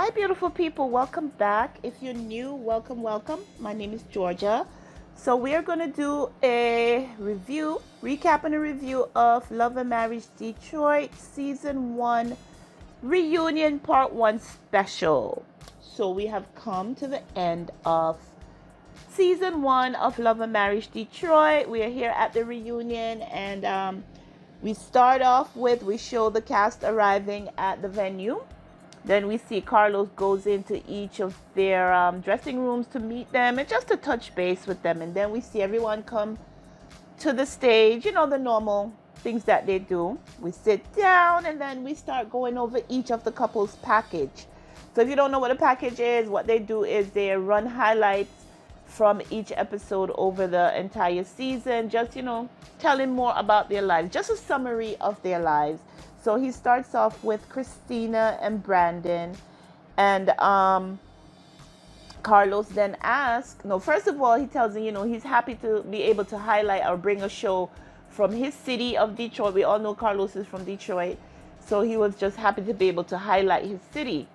Hi, beautiful people. Welcome back. If you're new, welcome, welcome. My name is Georgia. So we are going to do a recap and a review of Love and Marriage Detroit Season 1 Reunion Part 1 Special. So we have come to the end of Season 1 of Love and Marriage Detroit. We are here at the reunion, and we start off with, we show the cast arriving at the venue. Then we see Carlos goes into each of their dressing rooms to meet them and just to touch base with them. And then we see everyone come to the stage, the normal things that they do. We sit down and then we start going over each of the couple's package. So if you don't know what a package is, what they do is they run highlights from each episode over the entire season, just, telling more about their lives, just a summary of their lives. So he starts off with Christina and Brandon, and Carlos then asks, first of all, he tells him, he's happy to be able to highlight or bring a show from his city of Detroit. We all know Carlos is from Detroit, so he was just happy to be able to highlight his city.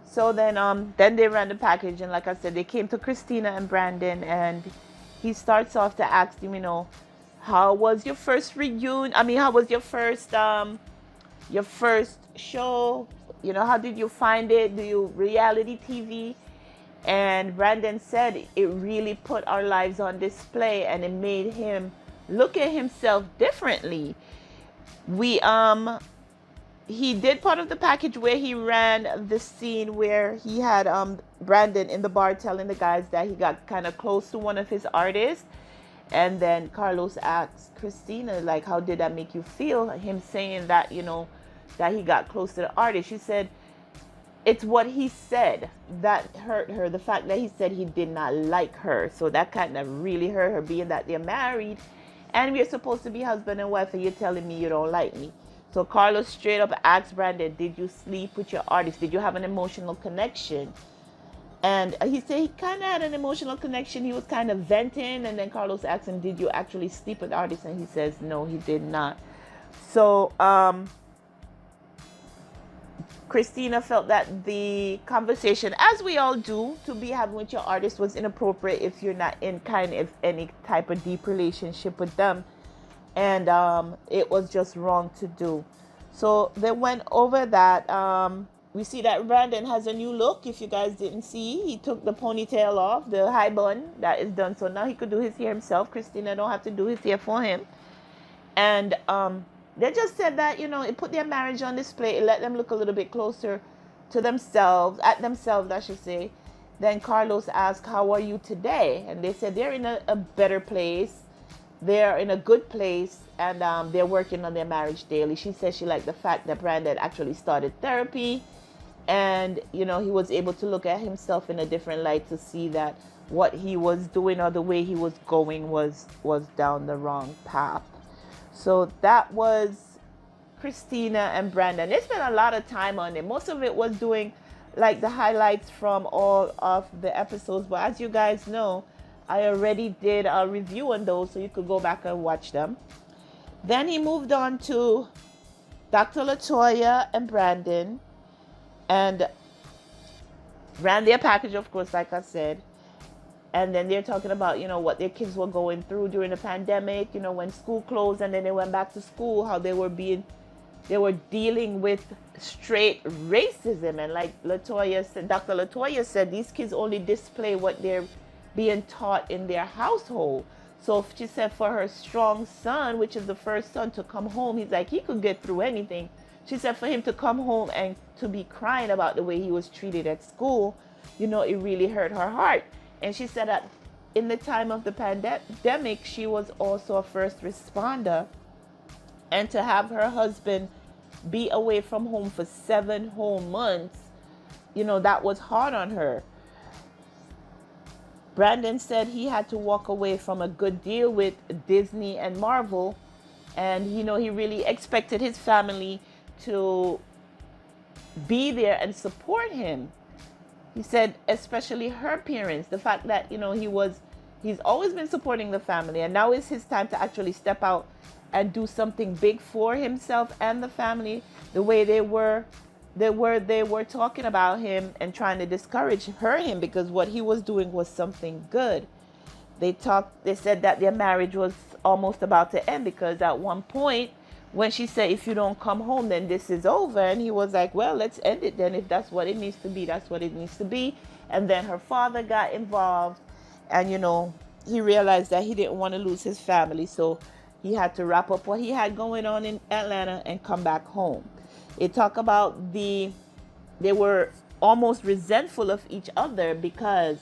So then they ran the package, and like I said, they came to Christina and Brandon, and he starts off to ask them, how was your first reunion? How was your first show? How did you find it? Do you reality TV? And Brandon said it really put our lives on display, and it made him look at himself differently. He did part of the package where he ran the scene where he had Brandon in the bar telling the guys that he got kind of close to one of his artists. And then Carlos asked Christina, like, how did that make you feel? Him saying that, that he got close to the artist. She said, it's what he said that hurt her. The fact that he said he did not like her. So that kind of really hurt her, being that they're married and we're supposed to be husband and wife, and you're telling me you don't like me. So Carlos straight up asked Brandon, did you sleep with your artist? Did you have an emotional connection? And he said he kind of had an emotional connection. He was kind of venting. And then Carlos asked him, did you actually sleep with the artist? And he says, no, he did not. So Christina felt that the conversation, as we all do, to be having with your artist was inappropriate if you're not in kind of any type of deep relationship with them. And it was just wrong to do. So they went over that. We see that Brandon has a new look. If you guys didn't see, he took the ponytail off, the high bun that is done. So now he could do his hair himself. Christina don't have to do his hair for him. And they just said that, it put their marriage on display. It let them look a little bit closer to themselves, I should say. Then Carlos asked, how are you today? And they said they're in a better place. They're in a good place, and they're working on their marriage daily. She said she liked the fact that Brandon actually started therapy. And, he was able to look at himself in a different light to see that what he was doing or the way he was going was down the wrong path. So that was Christina and Brandon. They spent a lot of time on it. Most of it was doing like the highlights from all of the episodes. But as you guys know, I already did a review on those, so you could go back and watch them. Then he moved on to Dr. LaToya and Brandon, and ran their package, of course, like I said. And then they're talking about, what their kids were going through during the pandemic, when school closed and then they went back to school, how they were dealing with straight racism. And like Dr. LaToya said, these kids only display what they're being taught in their household. So she said for her strong son, which is the first son to come home, he's like, he could get through anything. She said for him to come home and to be crying about the way he was treated at school, it really hurt her heart. And she said that in the time of the pandemic, she was also a first responder. And to have her husband be away from home for 7 whole months, that was hard on her. Brandon said he had to walk away from a good deal with Disney and Marvel. And, he really expected his family to be there and support him. He said, especially her parents, the fact that, he's always been supporting the family. And now is his time to actually step out and do something big for himself and the family, the way they were they were talking about him and trying to discourage him because what he was doing was something good. They said that their marriage was almost about to end because at one point when she said, if you don't come home, then this is over. And he was like, well, let's end it then. If that's what it needs to be, that's what it needs to be. And then her father got involved, and he realized that he didn't want to lose his family, so he had to wrap up what he had going on in Atlanta and come back home. They talk about they were almost resentful of each other because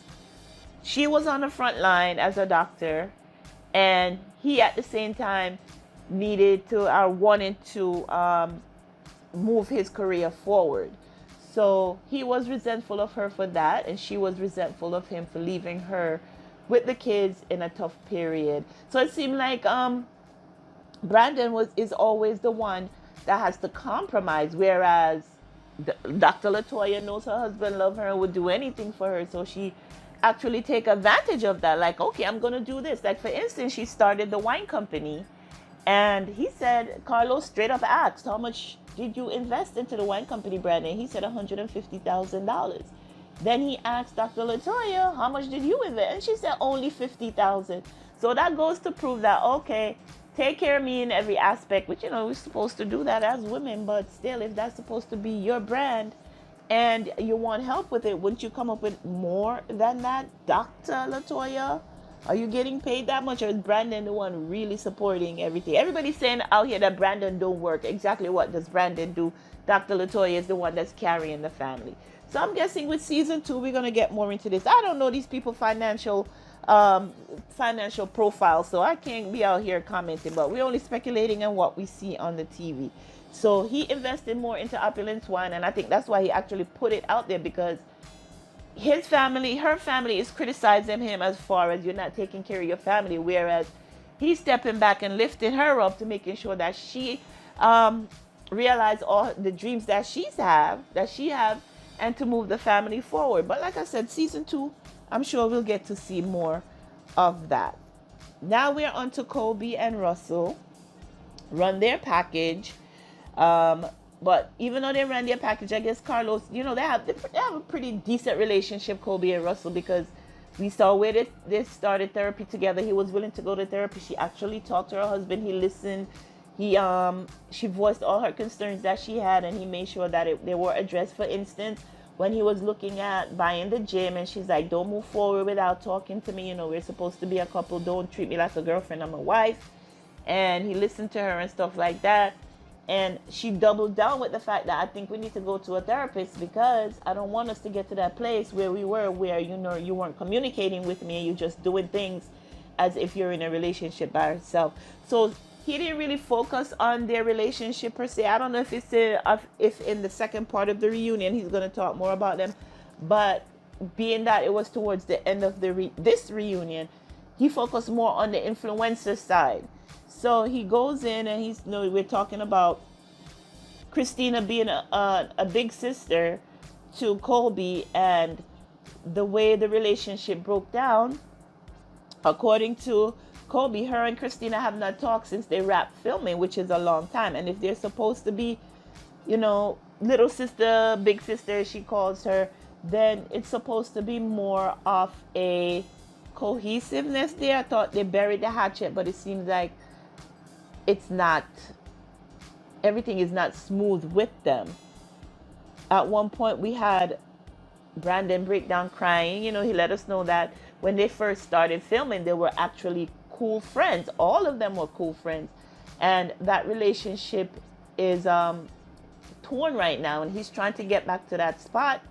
she was on the front line as a doctor, and he at the same time wanted to move his career forward. So he was resentful of her for that, and she was resentful of him for leaving her with the kids in a tough period. So it seemed like Brandon is always the one that has to compromise, whereas Dr. Latoya knows her husband loves her and would do anything for her. So she actually take advantage of that. Like, okay, I'm going to do this. Like, for instance, she started the wine company, and he said, Carlos straight up asked, how much did you invest into the wine company, Brandon? He said $150,000. Then he asked Dr. Latoya, how much did you invest? And she said only $50,000. So that goes to prove that, okay, take care of me in every aspect, which, we're supposed to do that as women, but still, if that's supposed to be your brand and you want help with it, wouldn't you come up with more than that, Dr. Latoya? Are you getting paid that much, or is Brandon the one really supporting everything? Everybody's saying out here that Brandon don't work. Exactly what does Brandon do? Dr. Latoya is the one that's carrying the family. So I'm guessing with season 2, we're going to get more into this. I don't know these people financial profiles, so I can't be out here commenting, but we're only speculating on what we see on the TV. So he invested more into Opulence Wine, and I think that's why he actually put it out there, because her family is criticizing him as far as you're not taking care of your family, whereas he's stepping back and lifting her up to making sure that she realize all the dreams that she have, and to move the family forward. But like I said, season 2, I'm sure we'll get to see more of that. Now we're on to Colby and Russell run their package. But even though they ran their package, I guess Carlos, they have a pretty decent relationship, Colby and Russell, because we saw where they started therapy together. He was willing to go to therapy. She actually talked to her husband. He listened. She voiced all her concerns that she had, and he made sure that they were addressed. For instance, when he was looking at buying the gym, and she's like, don't move forward without talking to me. We're supposed to be a couple. Don't treat me like a girlfriend. I'm a wife. And he listened to her and stuff like that. And she doubled down with the fact that I think we need to go to a therapist, because I don't want us to get to that place where we were, where, you weren't communicating with me and you're just doing things as if you're in a relationship by yourself. So he didn't really focus on their relationship per se. I don't know if in the second part of the reunion he's going to talk more about them, but being that it was towards the end of this reunion, he focused more on the influencer side. So he goes in and we're talking about Christina being a big sister to Colby, and the way the relationship broke down. According to Colby, her and Christina have not talked since they wrapped filming, which is a long time. And if they're supposed to be, little sister, big sister, she calls her, then it's supposed to be more of a cohesiveness there. I thought they buried the hatchet, but it seems like it's not, everything is not smooth with them. At one point we had Brandon break down crying. He let us know that when they first started filming, they were actually cool friends. All of them were cool friends. And that relationship is torn right now, and he's trying to get back to that spot.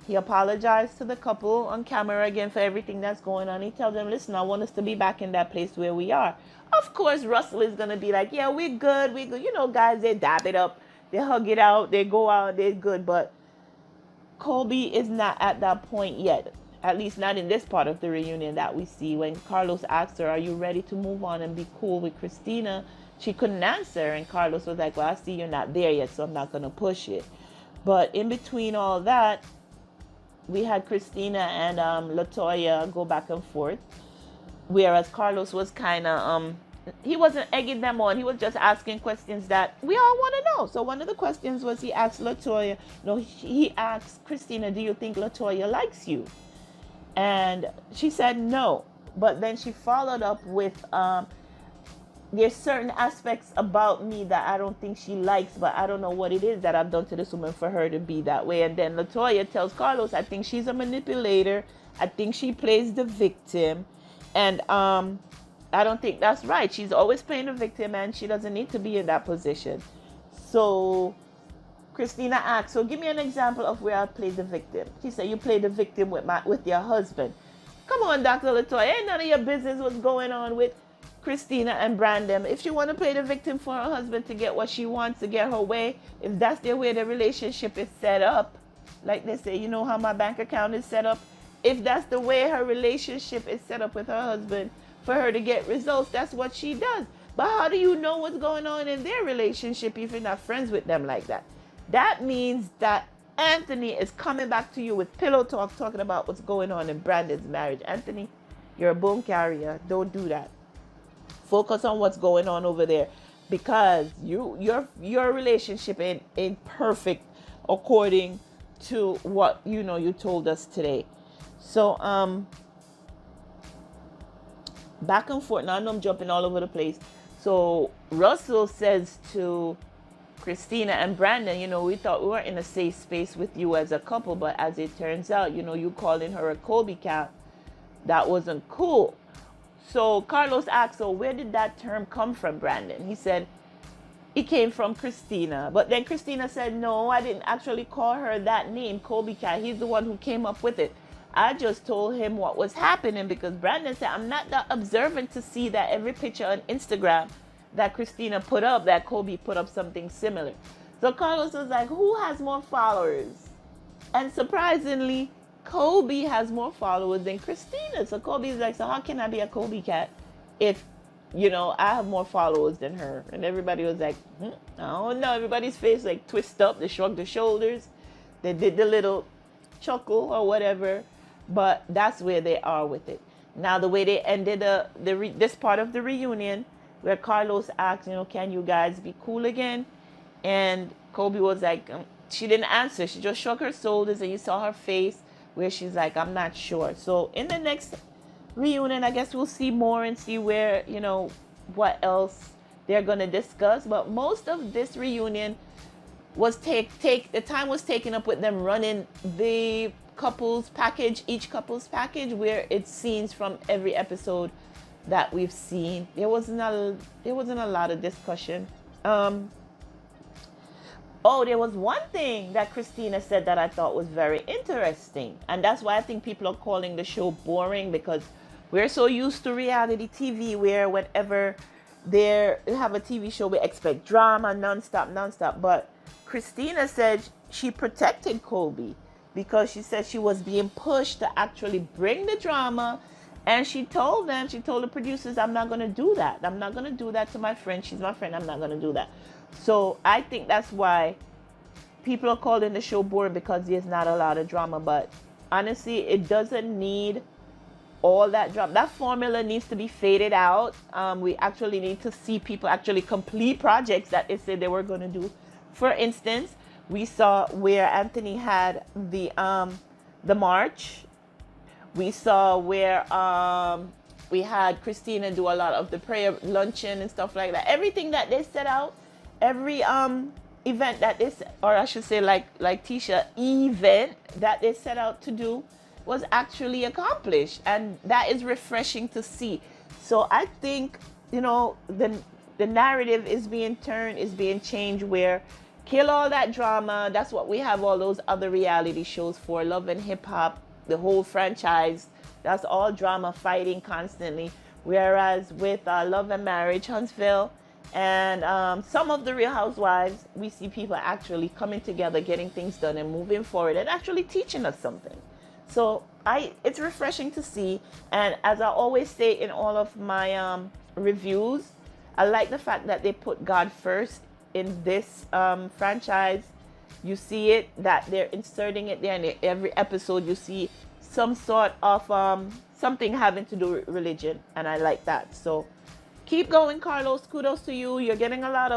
He apologized to the couple on camera again for everything that's going on. He tells them, listen, I want us to be back in that place where we are. Of course, Russell is going to be like, yeah, we're good. Guys, they dab it up. They hug it out. They go out. They're good. But Colby is not at that point yet. At least not in this part of the reunion that we see. When Carlos asked her, are you ready to move on and be cool with Christina? She couldn't answer. And Carlos was like, well, I see you're not there yet, so I'm not going to push it. But in between all that, we had Christina and Latoya go back and forth, whereas Carlos was kind of he wasn't egging them on. He was just asking questions that we all want to know. So one of the questions was, he asked Latoya, no, he asked Christina, do you think Latoya likes you? And she said no. But then she followed up with, there's certain aspects about me that I don't think she likes, but I don't know what it is that I've done to this woman for her to be that way. And then Latoya tells Carlos, I think she's a manipulator. I think she plays the victim. And I don't think that's right. She's always playing the victim, and she doesn't need to be in that position. So Christina asked, so give me an example of where I played the victim. She said, you played the victim with your husband. Come on, Dr. Latoya, ain't none of your business what's going on with Christina and Brandon. If she want to play the victim for her husband to get what she wants, to get her way, if that's the way the relationship is set up, like they say, you know how my bank account is set up? If that's the way her relationship is set up with her husband, for her to get results, that's what she does. But how do you know what's going on in their relationship if you're not friends with them like that? That means that Anthony is coming back to you with pillow talk, talking about what's going on in Brandon's marriage. Anthony, you're a bone carrier. Don't do that. Focus on what's going on over there, because your relationship ain't perfect according to what you told us today. So back and forth. Now I know I'm jumping all over the place. So Russell says to Christina and Brandon, we thought we were in a safe space with you as a couple, but as it turns out, you calling her a Kobe cat, that wasn't cool. So Carlos asked, so where did that term come from, Brandon? He said, it came from Christina. But then Christina said, no, I didn't actually call her that name, Kobe cat. He's the one who came up with it. I just told him what was happening, because Brandon said, I'm not that observant to see that every picture on Instagram that Christina put up, that Kobe put up something similar. So Carlos was like, who has more followers? And surprisingly, Kobe has more followers than Christina. So Kobe's like, so how can I be a Kobe cat if, I have more followers than her? And everybody was like, I don't know. Everybody's face like twist up. They shrugged their shoulders. They did the little chuckle or whatever. But that's where they are with it. Now, the way they ended this part of the reunion, where Carlos asked, can you guys be cool again? And Kobe was like, she didn't answer. She just shrugged her shoulders, and you saw her face where she's like, I'm not sure. So in the next reunion, I guess we'll see more and see where, what else they're going to discuss. But most of this reunion was the time was taken up with them running the each couple's package, where it's scenes from every episode that we've seen. There wasn't a lot of discussion. There was one thing that Christina said that I thought was very interesting, and that's why I think people are calling the show boring, because we're so used to reality TV where whenever they have a TV show, we expect drama nonstop. But Christina said she protected Kobe, because she said she was being pushed to actually bring the drama. And she told the producers, I'm not going to do that. I'm not going to do that to my friend. She's my friend. I'm not going to do that. So I think that's why people are calling the show boring, because there's not a lot of drama. But honestly, it doesn't need all that drama. That formula needs to be faded out. We actually need to see people actually complete projects that they said they were going to do. For instance, we saw where Anthony had the march. We saw where we had Christina do a lot of the prayer luncheon and stuff like that. Everything that they set out, every event that they, or I should say like Tisha, event that they set out to do was actually accomplished. And that is refreshing to see. So I think, the narrative is being turned, is being changed, where kill all that drama. That's what we have all those other reality shows for. Love and Hip Hop, the whole franchise, that's all drama, fighting constantly. Whereas with Love and Marriage, Huntsville, and some of the Real Housewives, we see people actually coming together, getting things done and moving forward and actually teaching us something. So it's refreshing to see. And as I always say in all of my reviews, I like the fact that they put God first in this franchise. You see it, that they're inserting it there, and every episode you see some sort of something having to do with religion, and I like that. So keep going, Carlos. Kudos to you. You're getting a lot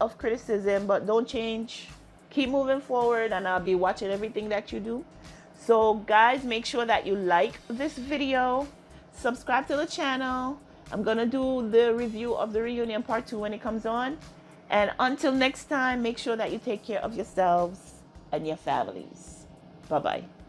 of criticism, but don't change. Keep moving forward, and I'll be watching everything that you do. So guys, make sure that you like this video, subscribe to the channel. I'm gonna do the review of the reunion part 2 when it comes on. And until next time, make sure that you take care of yourselves and your families. Bye-bye.